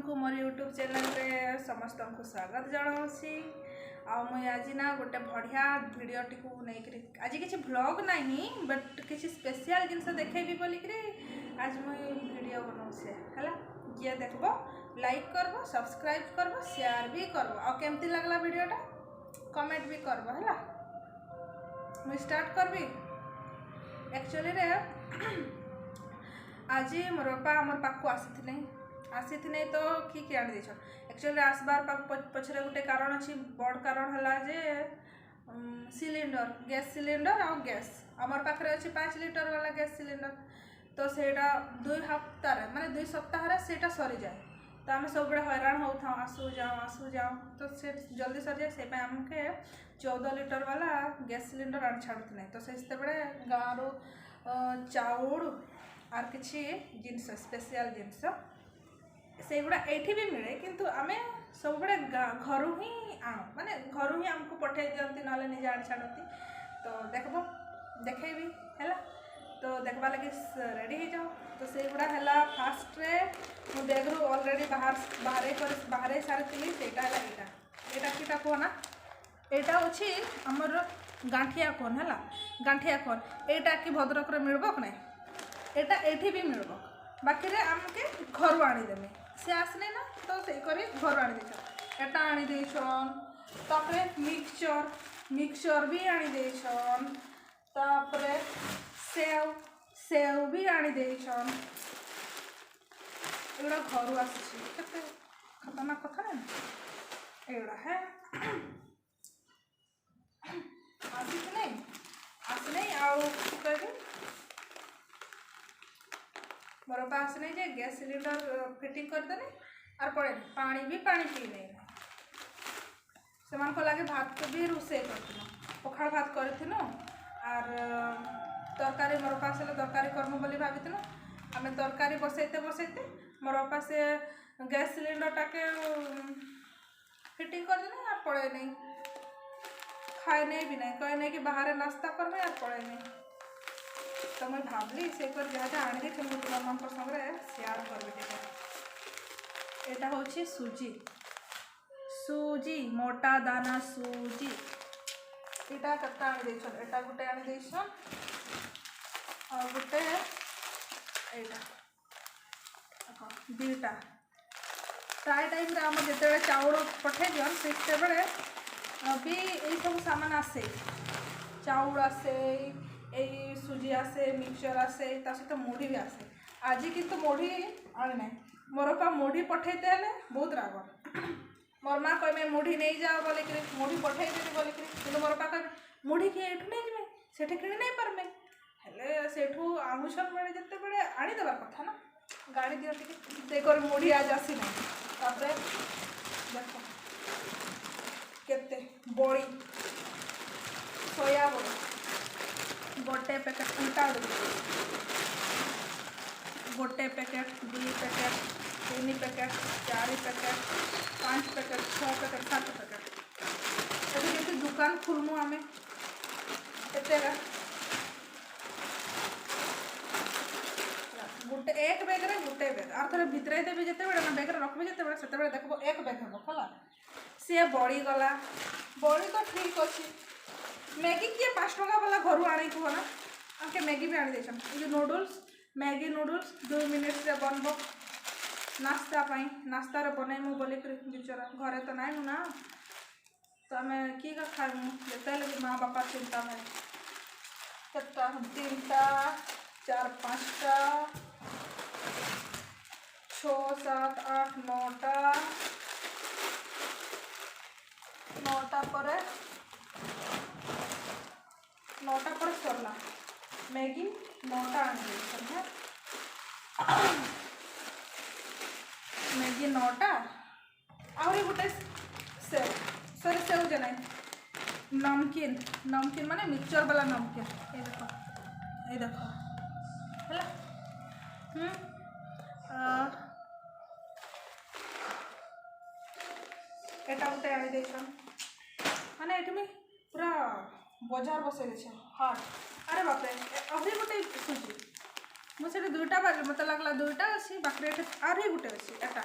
को मोर YouTube channel रे समस्त को स्वागत जनाऊँगी। मुझे आज ना गोटे बढ़िया वीडियो टी नहीं आज किसी व्लॉग नहीं बट किसी स्पेशल जिनस देखेबी बोलिक आज मुझे वीडियो बनाऊे है ये देखो लाइक करबो सब्सक्राइब करबो शेयर भी करबो और केमती लगला वीडियोटा कमेंट भी करबो है मुझे स्टार्ट करबी। एक्चुअली रे आज मोर बापा आमर पाखु आसी तो किए आनी देछन। एक्चुअली आसबार पछरे गोटे कारण अच्छी बड़ कारण है जे सिलिंडर गैस सिलिंडर और गैस आमर पाखे अच्छी 5 लीटर वाला गैस सिलिंडर तो सेटा 2 हफ्तार माने 2 सप्ताह सेटा सरी जाए तो आम सब हैरान हो था आसू जाओ तो से जल्दी सरी जाए से आमके 14 लीटर वाला गैस सिलिंडर आनी छाड़ू नहीं तो से गाँव चाउल आर किसी जिनस स्पेशल जिनस से गुड़ा एठी भी मिले किंतु आमे सब बड़े घर ही आणु माने घर ही आमको पठे दियंती नाले निजे आनी छाड़ती तो देखबो देखेबी हैला तो देखबा लगे रेडी हो जाओ तो से गुड़ा हैला फास्ट रे मु बैग रु ऑलरेडी बाहर सारी सेटा हैला एटा किटा कोना एटा अछि हमर गांठिया कोन हैला गांठिया कोन एटा कि भद्रक रे मिलबो नै एटा एठी भी मिलबो बाकी रे हमके घर आनी देमे से आसने ना तो से करी घर आनी देछन एटा आनी देछन तापरे मिक्सचर भी आनी देछन तापरे सेव भी आनी देछन एड़ा घर आसी केते खतरनाक कथा ना एड़ा है आसने आउ कहबी मोर पास नहीं जे गैस सिलिंडर फिटिंग करदेने और पड़े पानी पी नहीं से मान को लगे भात भी रोसे कर पखाड़ भात कर और तरकारी मोर पास तरकारी कर्म बोली भाभी आम तरकारी बसैते मोर बापा से गैस सिलिंडर टाके फिटिंग करदेने और पड़े नहीं खाए नहीं भी नहीं कहे नहीं कि बाहर नाश्ता करमे और पड़े नहीं तो मैं भावली से जहाँ आनी देख तुम संगे शेयर कर एटा हूँ सूजी मोटा दाना सूजी एटा कटा आनी देछन एटा गोटे आनी देछन और गोटे एटा दुईटा प्राय टाइम आम जिते चाउल पठे दियन से बेले भी यही सब सामान आसे चाउल आसे यही सुजी आसे मिक्सचर आसे सहित मुढ़ी भी आसे आज किंतु मुढ़ी आनी ना मोर पा मुढ़ी पठेते हैं बहुत राग मोर माँ कहे मुढ़ी नहीं जाओ बोलिक मुढ़ी पठेदेवी बोलिक कि मोर पा कहे मुढ़ी किए एठू नहीं जी से किणी नहीं पारमे हेले सेठू आमुसन बेले जिते बड़े आनीदेवार कथा ना गाड़ी दिखते मुढ़ी आज आसी ना तापर देख केते बड़ी सोया बड़ी गोटे पैकेट उल्टा गोटे packet 2 packet 3 packet 4 packet 5 packet 6 packet 7 packet अभी जैसे दुकान खुलमु आमे एतेरा गोटे एक बैग रे गोटे बैग और थोड़े भितरे देवी जिते बड़े ना बैग रे रखबे जिते बड़े सेते बड़े देखबो एक बैग हेबो खला सी बड़ी गला बड़ी तो ठीक अच्छी मैगी किए 5 टका वाला घर आने को ना आमके मैगी भी आनी देछन ये नूडल्स मैगी नूडल्स 2 मिनट से बनबो नाश्ता पाई नाश्ता रे बनैमु बोली बिचरा घरे तो नाई ना तो आम कि खाइमु जते लगे माँ बापा चिंता में केता 3टा 4 5टा 6 7 8 9टा पर सरला मैगी 9टा आनी है मैगी 9टा आहरी गोटे सेव जे नमकीन माने मिक्सचर वाला नमकीन ये देखो है एटा गोटे आनी देछन माने एठी में पूरा बजार बसे हाट अरे बाप रे अभी गोटे सूजी मुझे 2टा बाजे मत लगला 2टा अच्छी बाकी आरी गोटे अच्छी एटा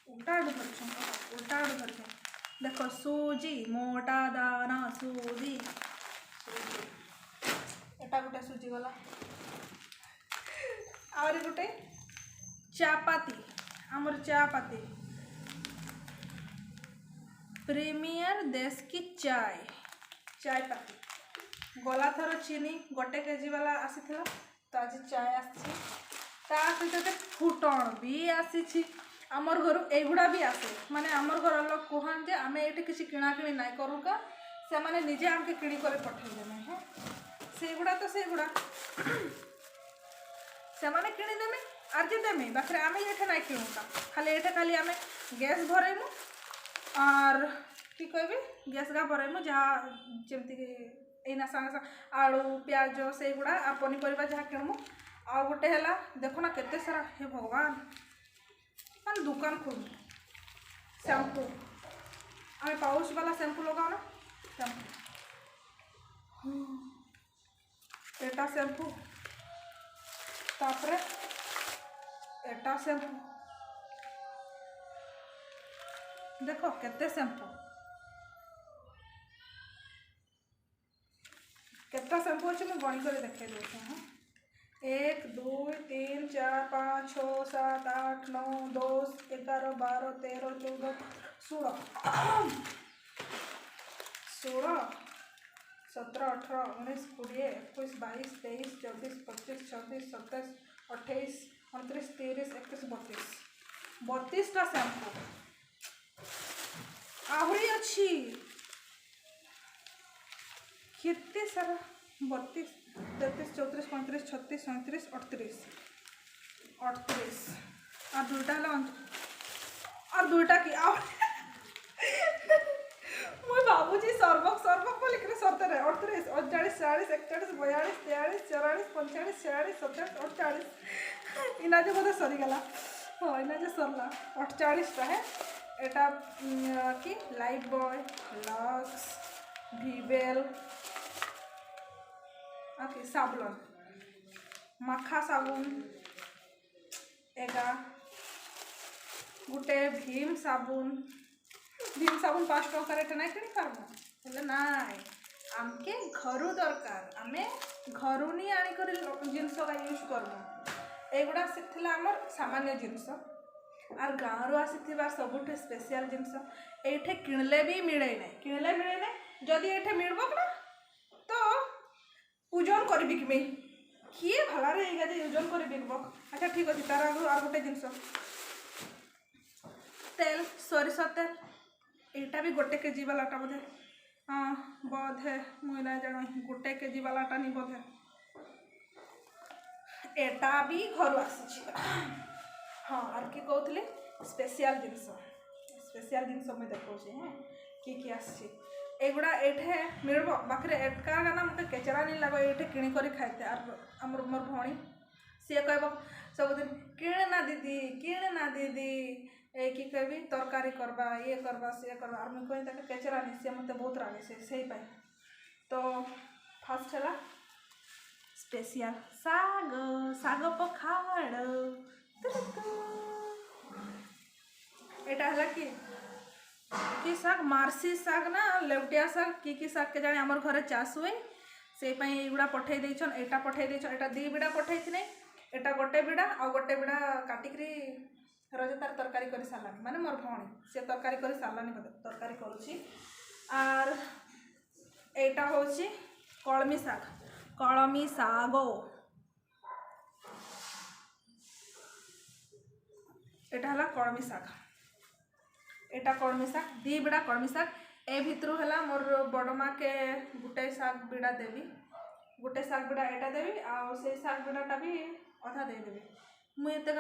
उल्टा आड़ू धरछ उल्टा आड़ू धरछ देख सूजी मोटा दाना सूजी एटा गोटे सूजी गला आउरी गोटे चापाती आमर चापाती प्रीमियर देश की चाय चाय पाती गला थर चीनी गोटे केजी वाला आसी तो आज चाय आसी सहित फुटण भी आसी आमर घर एगुड़ा भी आसे माने आमर घर लोग कहन आम ये किसी किणाकिणी ना करूँ का से माने निजे आमके किणी कर पठेदेमे है से गुड़ा तो से गुड़ा से माने किणीदेमे आर जे देमे बाखरे आम ये ना किणू का खाली ये खाली आम गैस भरेमु और कि कहबी गैस गा भरेमु जहाँ जमती एना सांगे सांगे आलू प्याज से गुड़ा आ पनीपरिया जहाँ किणमु आ गोटे है देखो ना केते सारा हे भगवान मान दुकान खोल शैम्पू आम पाउच वाला शैम्पू लगाओ ना शैम्पू एटा शैम्पू तापरे एटा शैम्पू देखो केते शैम्पू केतना शैम्पू अच्छे मुझे गणी कर देखे देते हैं 1 2 3 4 5 6 7 8 9 10 11 12 13 14 16 16 17 18 19 20 21 22 23 24 25 26 27 28 29 30 31 32 32टा शैम्पू आहरी अच्छी कितने सारा 32 33 34 35 36 37 38 38 और दुईटा और दुईटा की मुझे बाबूजी सर्वक बोल लिखे सरते रहे 38 39 40 41 42 43 44 45 46 47 48 इना जो बोधे सरीगला हाँ इना जो सरला 48टा है एटा कि लाइफ बॉय लक्स भिवेल ओके साबुन माखा साबुन एगा गोटे भीम साबुन 5 टଙ୍କା रेट ना कि पार्बू ना आमके घरू दरकार आमे घरू नहीं आनिक जिनस यूज करूँ एगुड़ा से आमर सामान्य जिनस आर गाँव आसी सबुठ स्पेशल जिनस ये किणले भी मिले ना जदि ये मिलब ना तो ओजन कर बिकमी किए भलारे ओजन कर बिकब अच्छा ठीक अच्छे तार आगे आर गोटे जिनस तेल सोरिष तेल यहाँ भी गोटे केजी वालाटा बोधे हाँ बोधे मुझे ना जान गोटे केजी वालाटा नहीं बोधे एटा भी घर आसी हाँ आर कि कहते स्पेशल जिनस मुझे देखा हाँ कि आसी एगुड़ा ये मिलब बाखरे एटका गाना मत केचरा नहीं लगे ये किणी कर खाइते आमर मोर भौणी सी कह सबुदिन किण ना दीदी ए कि कहबी तरकारी करवा ये करवा सी करवा और मुझे कही केचरा नहीं सी मत बहुत रागे से तो फास्ट है स्पेशल साग पखाड़ यहाँ है कि साग मार्सी साग ना लेवटिया साग कि साग के जाने आमर घरे चाष हुए से युड़ा पठे देछन एटा पठे देछन एटा 2 बिड़ा पठे थिने एटा गोटे बिड़ा आ गोटे बिड़ा काटिकरी रजे तार तरकारी कर सारानी माने मोर भौणी से तरकारी कर सारानी तरकारी करुछि आर एटा होछि कलमी साग एटा हला कलमी साग एटा कलमी साग 2 बिड़ा कलमी साग ए भितर है मोर बड़ माँ के गोटे साग बिड़ा देवी गोटे साग बिड़ा एटा देवी आउ से साग बिड़ाटा भी अधा देदेवी मुझे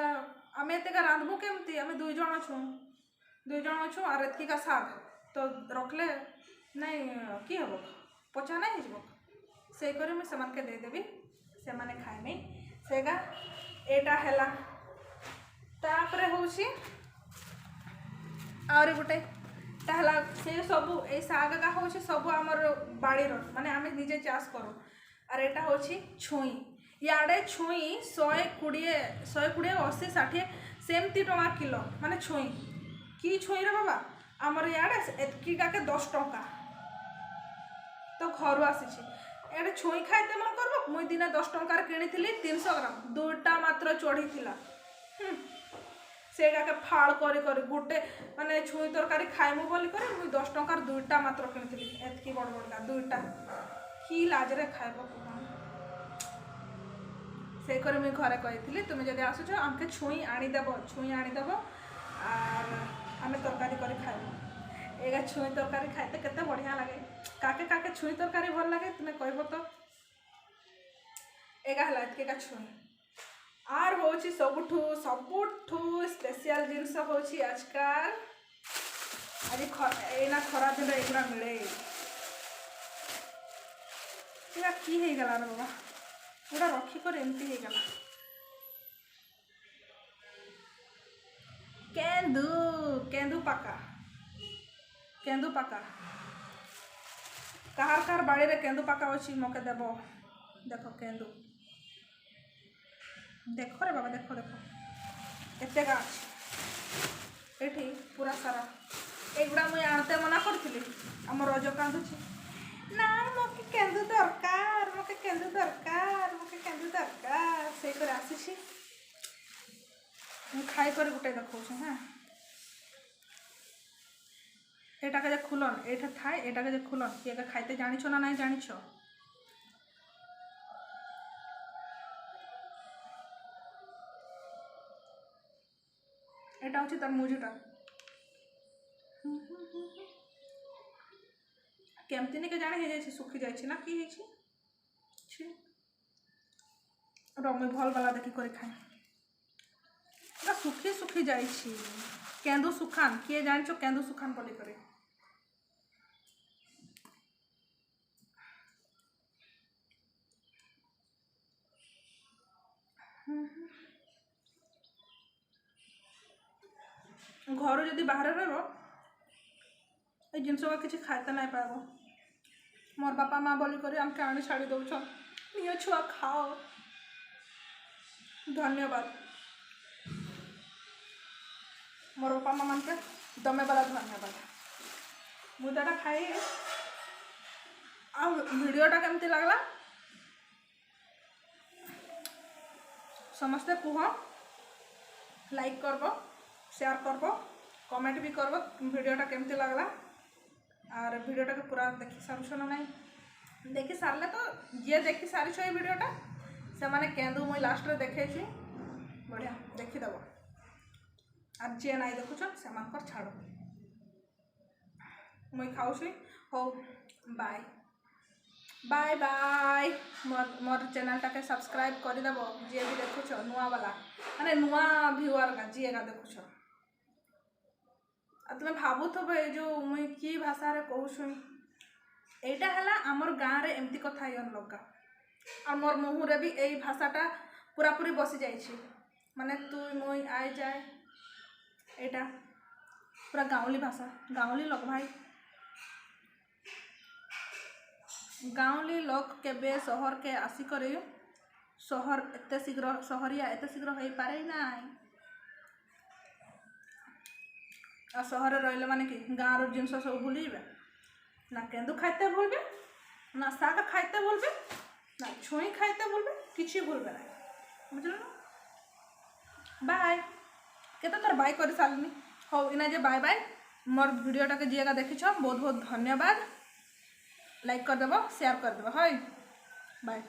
आम एतका रांधबू केमती आम 2 जन छू आर एतका साग तो रखले नहीं कि हम पचा नहीं हो से करी मुझे देदेवी से माने खाइमी सेगा एटा है तापरे होउछि आउरी गोटे ताहला से सबू ए साग का होछि सबू आमर बाड़ीर माने आमे निजे चाष करूँ और एटा होछि छुई याडे छुई 120 180 60 सेमती टଙ୍କା किलो माने छुई कि छुई रे बाबा आमर इे एतकीटा के 10 टंका तो घर आसी एडे छुई खाइते मन करब मुई दिने 10 टंकार किनी 300 ग्राम दुईटा मात्र चढ़ी सेटा के फाड़ कर गोटे माने छुई तरकारी खाइमु बोली करे मुई 10 टंकार दुईटा मात्र किनी एतकी बड़ बड़का दुईटा कि लाजरे खाइब से करे मुई घरे कही तुम जब आसुच आमके छुई आनीदेव आर आमे तरकारी कर खाइबू एगा छुई तरकारी खाइते केते बढ़िया लगे काके काके छुई तरकारी भल लगे तुम्हें कहब तो एगा हला एतकेगा छुई आर होची सबुठू स्पेशल जिनस होची आजकल आज एना खरा दिन एगुड़ा मिले एगा की हे गला रे बाबा एटा रखिकर एमती हे गला केंदू पाका कहार बाड़ी रे केंदू पाका अच्छी मके देव देख केंदू देख रे बाबा देख एते गाछ एठी पूरा सारा एगुड़ा मुई आनते मना करथिली आम रज कांदुची ना मके केंदू दरकार से कर आसी खाई कर गोटे देखो हाँ एटा के खुलन एटा थाए एटा के खुलन कि खाइते जानिछ ना नहीं जानिछ एटा होची तरमुजटा केमती नहीं के जाने हे जाइछि सुखी जाइछि ना कि हेछि छी रमे भल वाला देखि कर खाए सुखी जाइछि केंदू सुखान किए जानिछ केंदू सुखान बोली करे घर जदि बाहर रहो ये जिनस किसी खाते नहीं पाब मोर बापा माँ बोली कर आमके आनी छाड़ी दौन नियो छुआ खाओ धन्यवाद मोर बापा माँ मान के दमे वाला धन्यवाद मुदाटा खाई आ वीडियोटा केमती लगला समस्ते कुह लाइक करब शेयर करब कमेंट भी करब वीडियोटा केमती लगला और वीडियोटा के पूरा देखी सारुछ ना नहीं देखी सारे तो जी देखी सारी ये वीडियोटा से माने केंदू मुई लास्ट रे देखे बढ़िया देखीदेव और जी ना देखुच से छाड़ मुई खाऊसी हो बाय बाय बाय मोर चैनलटा के सब्सक्राइब करदेव जी भी देखुच नुआ वाला माने नुआ व्यूअर का जी एगा देखुच तुम्हें भावुथब ये जो मुई कि भाषा रे कहूँ एटा है आमर गाँव रे एमती कथा ही लगा और मोर मुहूरे भी यही भाषाटा पूरा पूरी बसी जाइए माने तु मुई आए जाए एटा पूरा गाँवली भाषा गाँवली लोक भाई गाँवली लोक केबे सहर के आसिक सहर एते शीघ्र सहरिया एते शीघ्र हो पारे ना आ सहर रही माने कि गाँव जिनस सब भूलिबे ना केंदू खाइते भूलबे ना शाग खाइते भूलबे ना छुई खाइते भूलबे किसी भूलबे ना बुझल ना बाय केते तोर बाय कर सारनी हो इना जे बाय बाय मोर वीडियोटा के जीएगा देखिछ बहुत बहुत धन्यवाद लाइक कर देबो शेयर कर देबो हाय बाय।